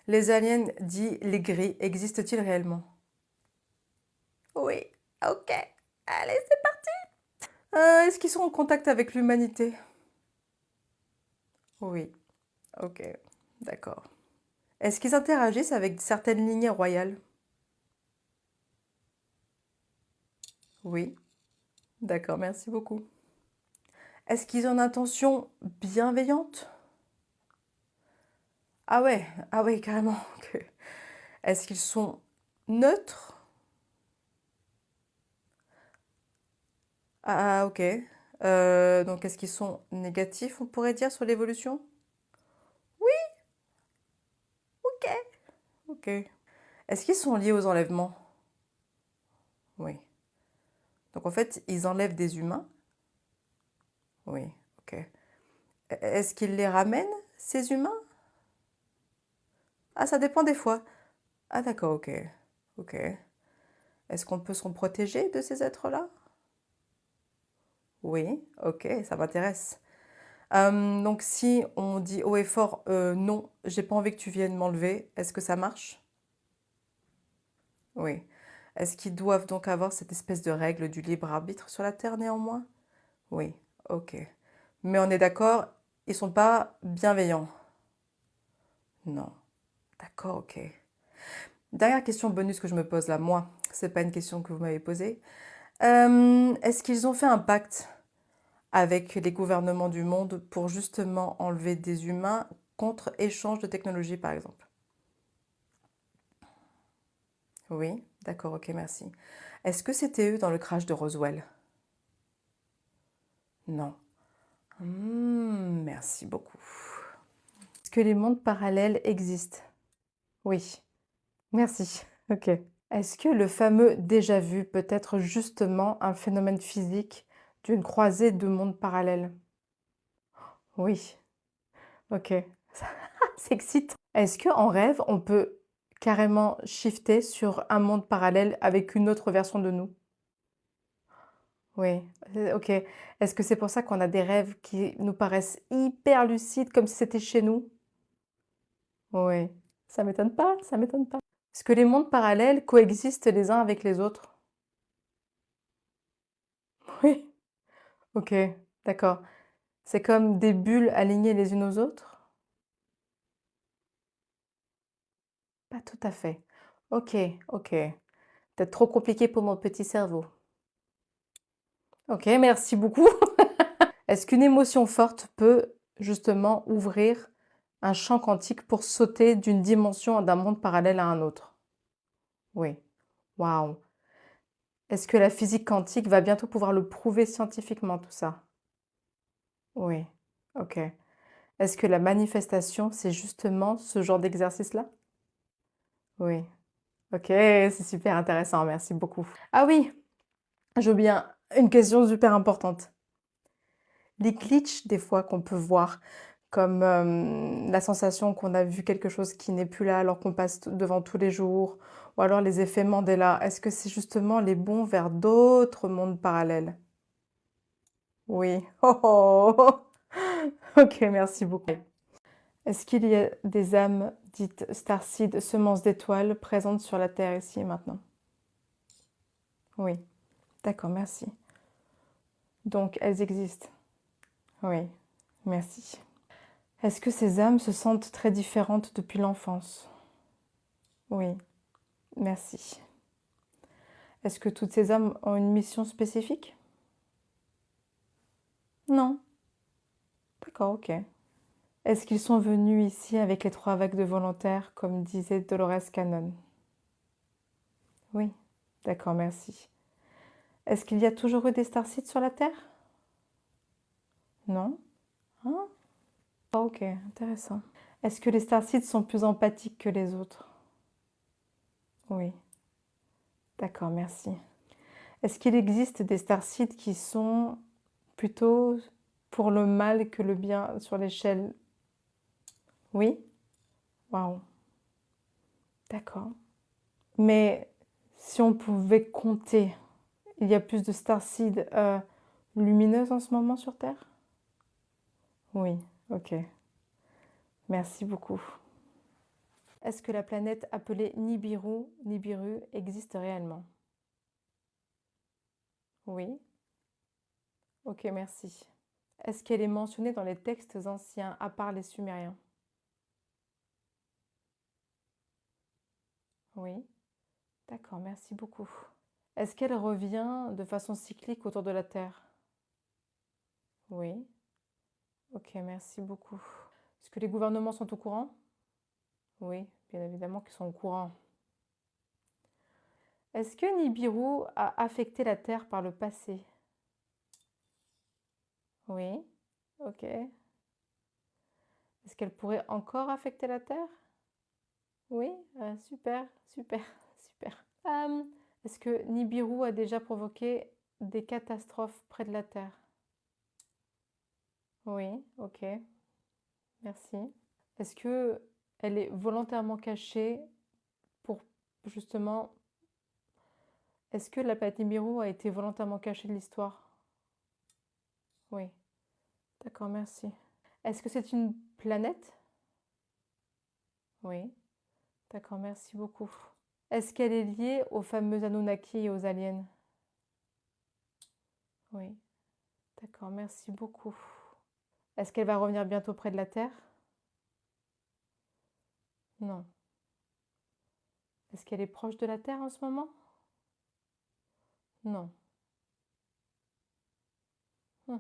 Les aliens, dit les gris, existent-ils réellement? Oui, ok. Allez, c'est parti. Est-ce qu'ils sont en contact avec l'humanité? Oui, ok, d'accord. Est-ce qu'ils interagissent avec certaines lignées royales? Oui, d'accord, merci beaucoup. Est-ce qu'ils ont une intention bienveillante? Ah ouais, carrément. Ok. Est-ce qu'ils sont neutres? Ah, ok. Donc, est-ce qu'ils sont négatifs, on pourrait dire, sur l'évolution? Oui, ok, ok. Est-ce qu'ils sont liés aux enlèvements? Oui. Donc, en fait, ils enlèvent des humains? Oui, ok. Est-ce qu'ils les ramènent, ces humains? Ah, ça dépend des fois. Ah, d'accord, ok. Ok. Est-ce qu'on peut s'en protéger de ces êtres-là? Oui, ok, ça m'intéresse. Donc si on dit haut et fort, non, j'ai pas envie que tu viennes m'enlever, est-ce que ça marche? Oui. Est-ce qu'ils doivent donc avoir cette espèce de règle du libre arbitre sur la Terre néanmoins? Oui, ok. Mais on est d'accord, ils sont pas bienveillants? Non. D'accord, ok. Dernière question bonus que je me pose là, moi, c'est pas une question que vous m'avez posée. Est-ce qu'ils ont fait un pacte avec les gouvernements du monde pour justement enlever des humains contre échange de technologie, par exemple? Oui, d'accord, ok, merci. Est-ce que c'était eux dans le crash de Roswell? Non. Merci beaucoup. Est-ce que les mondes parallèles existent? Oui, merci. Ok. Est-ce que le fameux déjà vu peut être justement un phénomène physique d'une croisée de mondes parallèles? Oui, ok. C'est excitant. Est-ce qu'en rêve, on peut carrément shifter sur un monde parallèle avec une autre version de nous? Oui, OK. Est-ce que c'est pour ça qu'on a des rêves qui nous paraissent hyper lucides, comme si c'était chez nous? Oui, ça m'étonne pas, ça m'étonne pas. Est-ce que les mondes parallèles coexistent les uns avec les autres? Oui, OK, d'accord. C'est comme des bulles alignées les unes aux autres? Pas tout à fait. OK, OK. Peut-être trop compliqué pour mon petit cerveau. OK, merci beaucoup. Est-ce qu'une émotion forte peut justement ouvrir un champ quantique pour sauter d'une dimension d'un monde parallèle à un autre? Oui. Waouh! Est-ce que la physique quantique va bientôt pouvoir le prouver scientifiquement tout ça? Oui. OK. Est-ce que la manifestation, c'est justement ce genre d'exercice-là? Oui. OK, c'est super intéressant, merci beaucoup. Ah oui, j'ai oublié une question super importante. Les glitches, des fois, qu'on peut voir, comme, la sensation qu'on a vu quelque chose qui n'est plus là alors qu'on passe devant tous les jours, ou alors les effets Mandela. Est-ce que c'est justement les bons vers d'autres mondes parallèles? Oui. Oh oh! OK, merci beaucoup. Est-ce qu'il y a des âmes dites starseed, semences d'étoiles, présentes sur la Terre ici et maintenant? Oui. D'accord, merci. Donc elles existent? Oui, merci. Est-ce que ces âmes se sentent très différentes depuis l'enfance? Oui, merci. Est-ce que toutes ces âmes ont une mission spécifique? Non. D'accord, ok. Est-ce qu'ils sont venus ici avec les 3 vagues de volontaires, comme disait Dolores Cannon? Oui. D'accord, merci. Est-ce qu'il y a toujours eu des starseeds sur la Terre? Non? Ah, ok, intéressant. Est-ce que les starseeds sont plus empathiques que les autres? Oui. D'accord, merci. Est-ce qu'il existe des starseeds qui sont plutôt pour le mal que le bien sur l'échelle? Oui? Waouh, d'accord. Mais si on pouvait compter, il y a plus de starseeds lumineuses en ce moment sur Terre? Oui, ok. Merci beaucoup. Est-ce que la planète appelée Nibiru existe réellement? Oui. Ok, merci. Est-ce qu'elle est mentionnée dans les textes anciens, à part les Sumériens? Oui. D'accord, merci beaucoup. Est-ce qu'elle revient de façon cyclique autour de la Terre? Oui. Ok, merci beaucoup. Est-ce que les gouvernements sont au courant? Oui, bien évidemment qu'ils sont au courant. Est-ce que Nibiru a affecté la Terre par le passé? Oui. Ok. Est-ce qu'elle pourrait encore affecter la Terre? Oui. Super, super, super. Est-ce que Nibiru a déjà provoqué des catastrophes près de la Terre? Oui. Ok. Merci. Est-ce que elle est volontairement cachée pour justement... Est-ce que la planète Nibiru a été volontairement cachée de l'histoire? Oui. D'accord, merci. Est-ce que c'est une planète? Oui. D'accord, merci beaucoup. Est-ce qu'elle est liée aux fameux Anunnaki et aux aliens? Oui. D'accord, merci beaucoup. Est-ce qu'elle va revenir bientôt près de la Terre? Non. Est-ce qu'elle est proche de la Terre en ce moment? Non. Hmm.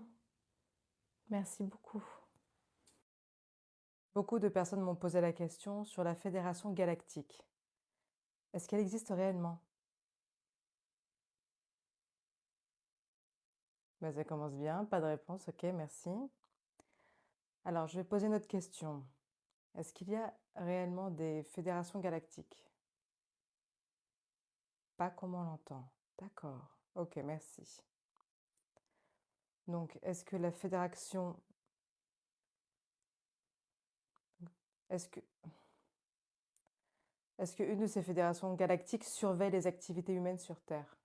Merci beaucoup. Beaucoup de personnes m'ont posé la question sur la Fédération galactique. Est-ce qu'elle existe réellement? Ben, ça commence bien, pas de réponse, ok, merci. Alors, je vais poser une autre question. Est-ce qu'il y a réellement des fédérations galactiques? Pas comme on l'entend. D'accord, ok, merci. Donc, est-ce que la fédération... Est-ce que... Est-ce qu'une de ces fédérations galactiques surveille les activités humaines sur Terre?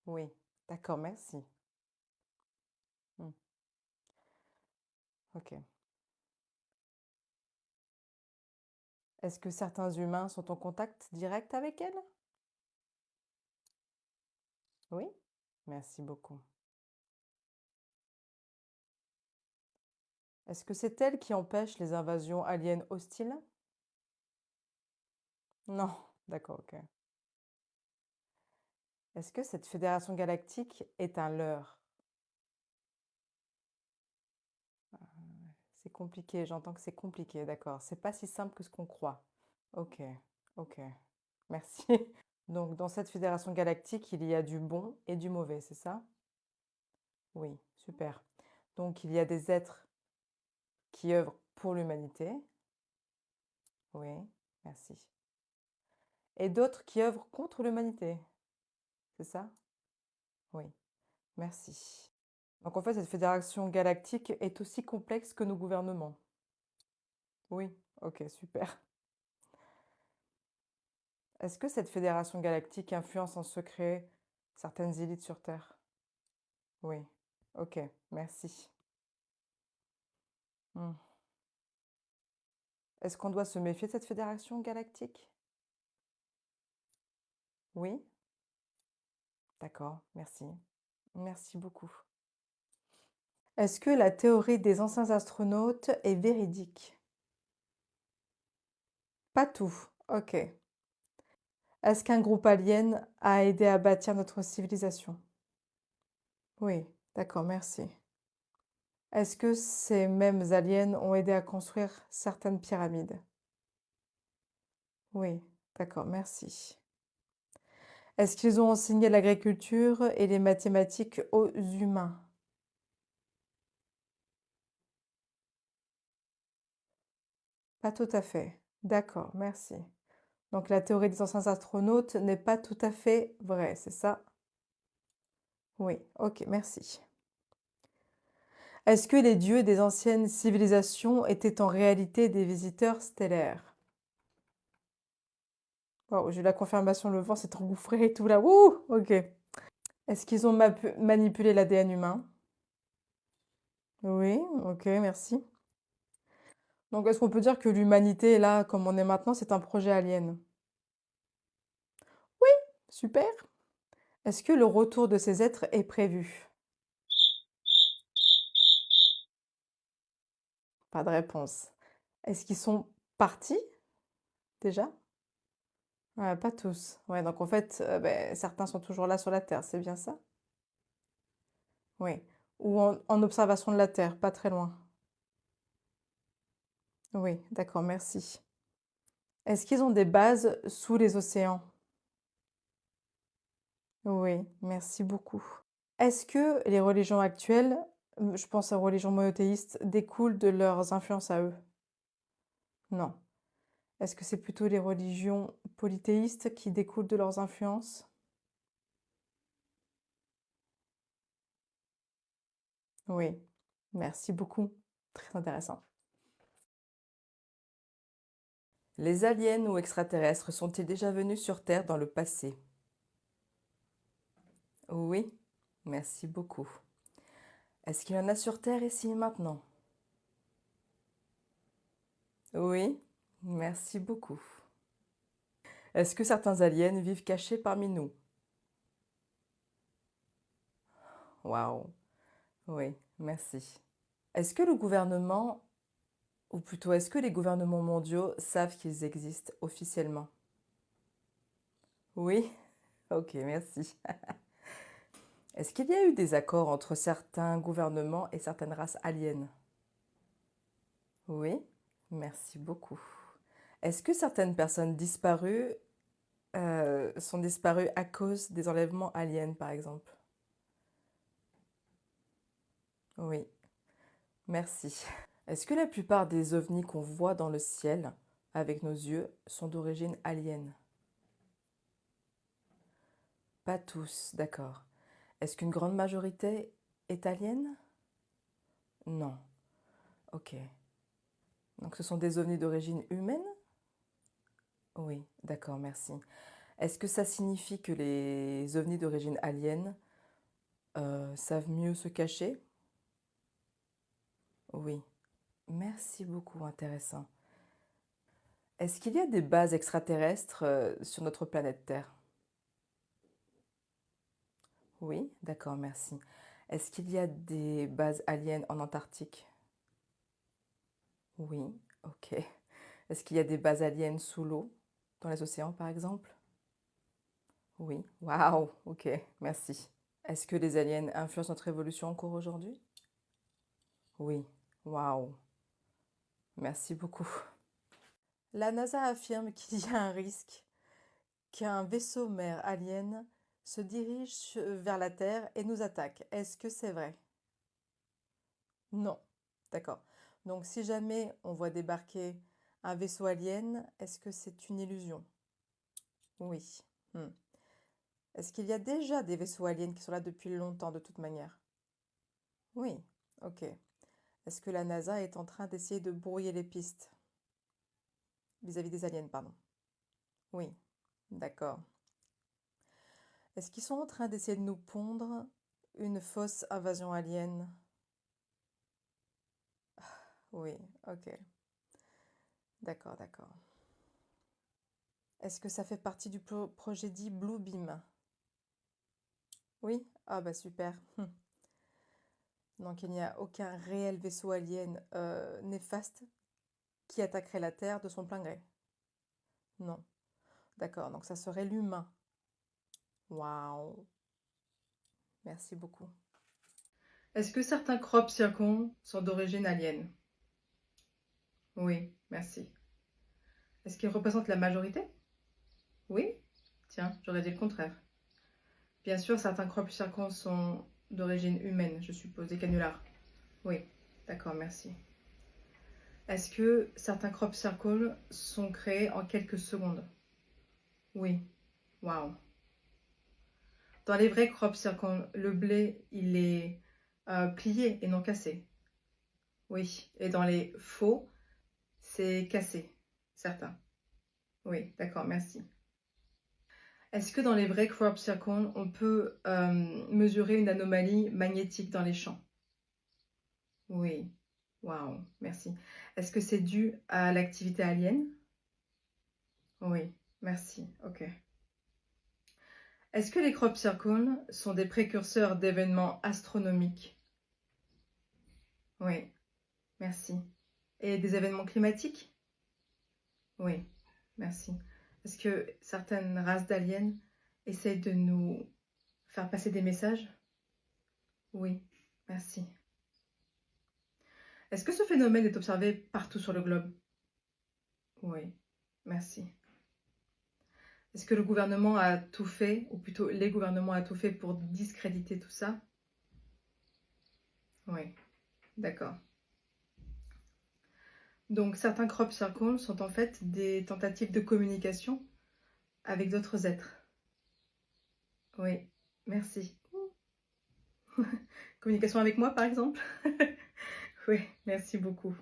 Oui, d'accord, merci. Hmm, ok. Est-ce que certains humains sont en contact direct avec elle? Oui, merci beaucoup. Est-ce que c'est elle qui empêche les invasions aliens hostiles? Non, d'accord, ok. Est-ce que cette fédération galactique est un leurre? C'est compliqué, j'entends que c'est compliqué, d'accord. C'est pas si simple que ce qu'on croit. Ok, ok, merci. Donc, dans cette fédération galactique, il y a du bon et du mauvais, c'est ça? Oui, super. Donc, il y a des êtres qui œuvrent pour l'humanité. Oui, merci. Et d'autres qui œuvrent contre l'humanité, c'est ça? Oui, merci. Donc, en fait, cette fédération galactique est aussi complexe que nos gouvernements. Oui, ok, super. Est-ce que cette fédération galactique influence en secret certaines élites sur Terre? Oui, ok, merci. Hmm. Est-ce qu'on doit se méfier de cette fédération galactique? Oui, d'accord, merci. Merci beaucoup. Est-ce que la théorie des anciens astronautes est véridique? Pas tout, ok. Est-ce qu'un groupe alien a aidé à bâtir notre civilisation? Oui, d'accord, merci. Est-ce que ces mêmes aliens ont aidé à construire certaines pyramides? Oui, d'accord, merci. Est-ce qu'ils ont enseigné l'agriculture et les mathématiques aux humains? Pas tout à fait. D'accord, merci. Donc la théorie des anciens astronautes n'est pas tout à fait vraie, c'est ça? Oui, ok, merci. Est-ce que les dieux des anciennes civilisations étaient en réalité des visiteurs stellaires? Wow, j'ai eu la confirmation, le vent s'est engouffré et tout là. Ouh, ok. Est-ce qu'ils ont manipulé l'ADN humain? Oui, ok, merci. Donc est-ce qu'on peut dire que l'humanité, là, comme on est maintenant, c'est un projet alien? Oui, super. Est-ce que le retour de ces êtres est prévu? Pas de réponse. Est-ce qu'ils sont partis déjà? Ouais, pas tous. Ouais, donc en fait, certains sont toujours là sur la Terre, c'est bien ça? Oui. Ou en observation de la Terre, pas très loin. Oui, d'accord, merci. Est-ce qu'ils ont des bases sous les océans? Oui, merci beaucoup. Est-ce que les religions actuelles, je pense aux religions monothéistes, découlent de leurs influences à eux? Non. Est-ce que c'est plutôt les religions polythéistes qui découlent de leurs influences? Oui, merci beaucoup. Très intéressant. Les aliens ou extraterrestres sont-ils déjà venus sur Terre dans le passé? Oui, merci beaucoup. Est-ce qu'il y en a sur Terre ici et maintenant? Oui, merci beaucoup. Est-ce que certains aliens vivent cachés parmi nous? Waouh, oui, merci. Est-ce que le gouvernement, ou plutôt est-ce que les gouvernements mondiaux savent qu'ils existent officiellement? Oui, ok, merci. Est-ce qu'il y a eu des accords entre certains gouvernements et certaines races aliens? Oui, merci beaucoup. Est-ce que certaines personnes disparues sont disparues à cause des enlèvements aliens, par exemple? Oui, merci. Est-ce que la plupart des ovnis qu'on voit dans le ciel avec nos yeux sont d'origine alien? Pas tous, d'accord. Est-ce qu'une grande majorité est alien? Non. Ok. Donc ce sont des ovnis d'origine humaine? Oui, d'accord, merci. Est-ce que ça signifie que les ovnis d'origine alien savent mieux se cacher? Oui. Merci beaucoup, intéressant. Est-ce qu'il y a des bases extraterrestres sur notre planète Terre? Oui, d'accord, merci. Est-ce qu'il y a des bases aliens en Antarctique? Oui, ok. Est-ce qu'il y a des bases aliens sous l'eau, dans les océans par exemple? Oui, waouh, ok, merci. Est-ce que les aliens influencent notre évolution encore aujourd'hui? Oui, waouh, merci beaucoup. La NASA affirme qu'il y a un risque qu'un vaisseau mère alien se dirige vers la Terre et nous attaque. Est-ce que c'est vrai? Non. D'accord. Donc si jamais on voit débarquer un vaisseau alien, est-ce que c'est une illusion? Oui. Hmm. Est-ce qu'il y a déjà des vaisseaux aliens qui sont là depuis longtemps de toute manière? Oui. Ok. Est-ce que la NASA est en train d'essayer de brouiller les pistes vis-à-vis des aliens, pardon? Oui. D'accord. Est-ce qu'ils sont en train d'essayer de nous pondre une fausse invasion alien? Oui. Ok. D'accord, d'accord. Est-ce que ça fait partie du projet dit Blue Beam? Oui? Ah bah super. Donc il n'y a aucun réel vaisseau alien néfaste qui attaquerait la Terre de son plein gré. Non. D'accord, donc ça serait l'humain. Waouh. Merci beaucoup. Est-ce que certains crop circons sont d'origine alien? Oui, merci. Est-ce qu'ils représentent la majorité? Oui? Tiens, j'aurais dit le contraire. Bien sûr, certains crop circons sont d'origine humaine, je suppose, des canulars. Oui, d'accord, merci. Est-ce que certains crop circles sont créés en quelques secondes? Oui. Waouh. Dans les vrais crop circles, le blé, il est plié et non cassé. Oui. Et dans les faux, c'est cassé. Certains. Oui, d'accord, merci. Est-ce que dans les vrais crop circles, on peut mesurer une anomalie magnétique dans les champs? Oui. Waouh, merci. Est-ce que c'est dû à l'activité alien? Oui, merci, OK. Est-ce que les crop circles sont des précurseurs d'événements astronomiques? Oui, merci. Et des événements climatiques? Oui, merci. Est-ce que certaines races d'aliens essayent de nous faire passer des messages? Oui, merci. Est-ce que ce phénomène est observé partout sur le globe? Oui, merci. Est-ce que le gouvernement a tout fait, ou plutôt les gouvernements a tout fait pour discréditer tout ça? Oui, d'accord. Donc certains crop circles sont en fait des tentatives de communication avec d'autres êtres. Oui, merci. Communication avec moi, par exemple? Oui, merci beaucoup.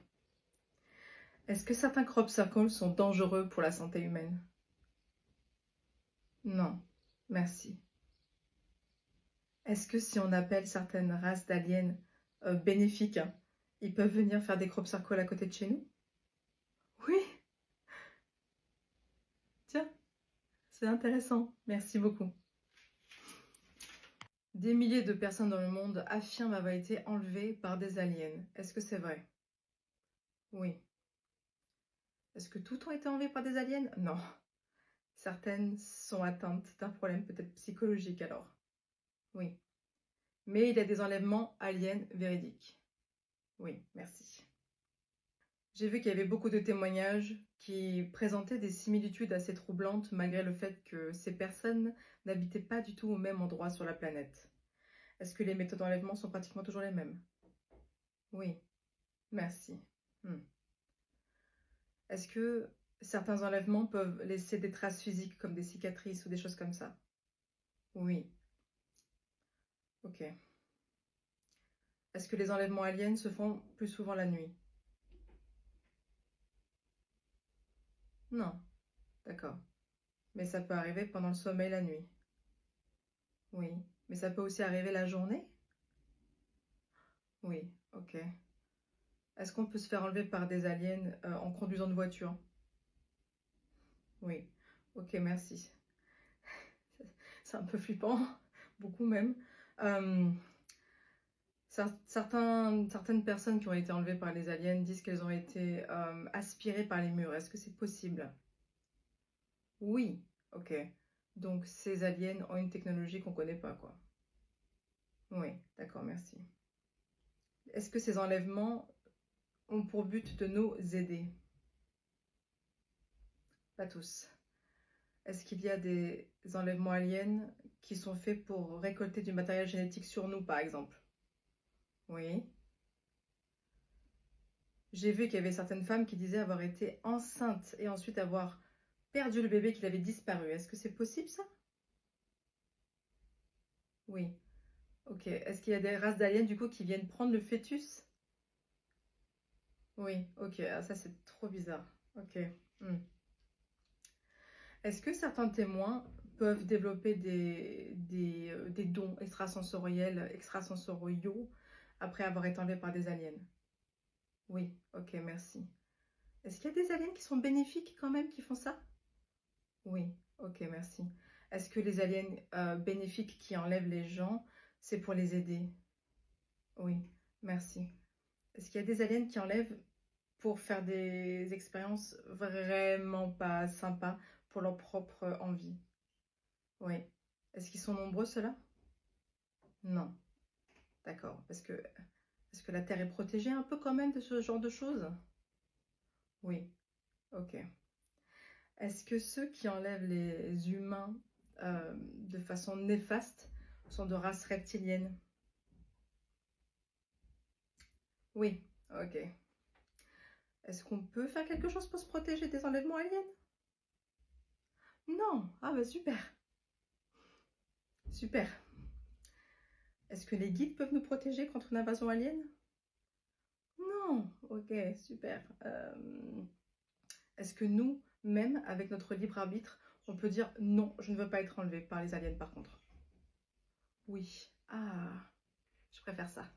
Est-ce que certains crop circles sont dangereux pour la santé humaine? Non, merci. Est-ce que si on appelle certaines races d'aliens bénéfiques, ils peuvent venir faire des crop circles à côté de chez nous? Oui, tiens, c'est intéressant. Merci beaucoup. Des milliers de personnes dans le monde affirment avoir été enlevées par des aliens. Est-ce que c'est vrai? Oui. Est-ce que toutes ont été enlevées par des aliens? Non. Certaines sont atteintes d'un problème peut-être psychologique alors. Oui. Mais il y a des enlèvements aliens véridiques. Oui, merci. J'ai vu qu'il y avait beaucoup de témoignages qui présentaient des similitudes assez troublantes malgré le fait que ces personnes n'habitaient pas du tout au même endroit sur la planète. Est-ce que les méthodes d'enlèvement sont pratiquement toujours les mêmes? Oui, merci. Hmm. Est-ce que certains enlèvements peuvent laisser des traces physiques comme des cicatrices ou des choses comme ça? Oui, ok. Est-ce que les enlèvements aliens se font plus souvent la nuit? Non, d'accord. Mais ça peut arriver pendant le sommeil la nuit? Oui. Mais ça peut aussi arriver la journée? Oui, ok. Est-ce qu'on peut se faire enlever par des aliens en conduisant une voiture? Oui, ok, merci. C'est un peu flippant, beaucoup même. Euh, certaines personnes qui ont été enlevées par les aliens disent qu'elles ont été aspirées par les murs. Est-ce que c'est possible? Oui, ok. Donc ces aliens ont une technologie qu'on ne connaît pas, quoi. Oui, d'accord, merci. Est-ce que ces enlèvements ont pour but de nous aider? Pas tous. Est-ce qu'il y a des enlèvements aliens qui sont faits pour récolter du matériel génétique sur nous, par exemple? Oui. J'ai vu qu'il y avait certaines femmes qui disaient avoir été enceintes et ensuite avoir perdu le bébé, qu'il avait disparu. Est-ce que c'est possible, ça? Oui. Ok. Est-ce qu'il y a des races d'aliens, du coup, qui viennent prendre le fœtus? Oui. Ok. Ah, ça, c'est trop bizarre. Ok. Hmm. Est-ce que certains témoins peuvent développer des dons extrasensoriels, extrasensoriaux après avoir été enlevés par des aliens? Oui. Ok, merci. Est-ce qu'il y a des aliens qui sont bénéfiques quand même, qui font ça? Oui. Ok, merci. Est-ce que les aliens bénéfiques qui enlèvent les gens, c'est pour les aider? Oui. Merci. Est-ce qu'il y a des aliens qui enlèvent pour faire des expériences vraiment pas sympas pour leur propre envie? Oui. Est-ce qu'ils sont nombreux, ceux-là? Non. D'accord. Est-ce que la Terre est protégée un peu quand même de ce genre de choses? Oui. Ok. Est-ce que ceux qui enlèvent les humains de façon néfaste sont de race reptilienne? Oui. Ok. Est-ce qu'on peut faire quelque chose pour se protéger des enlèvements aliens? Non. Ah bah super. Super. Est-ce que les guides peuvent nous protéger contre une invasion alien? Non. Ok, super. Est-ce que nous, même avec notre libre arbitre, on peut dire non, je ne veux pas être enlevé par les aliens par contre? Oui. Ah, je préfère ça.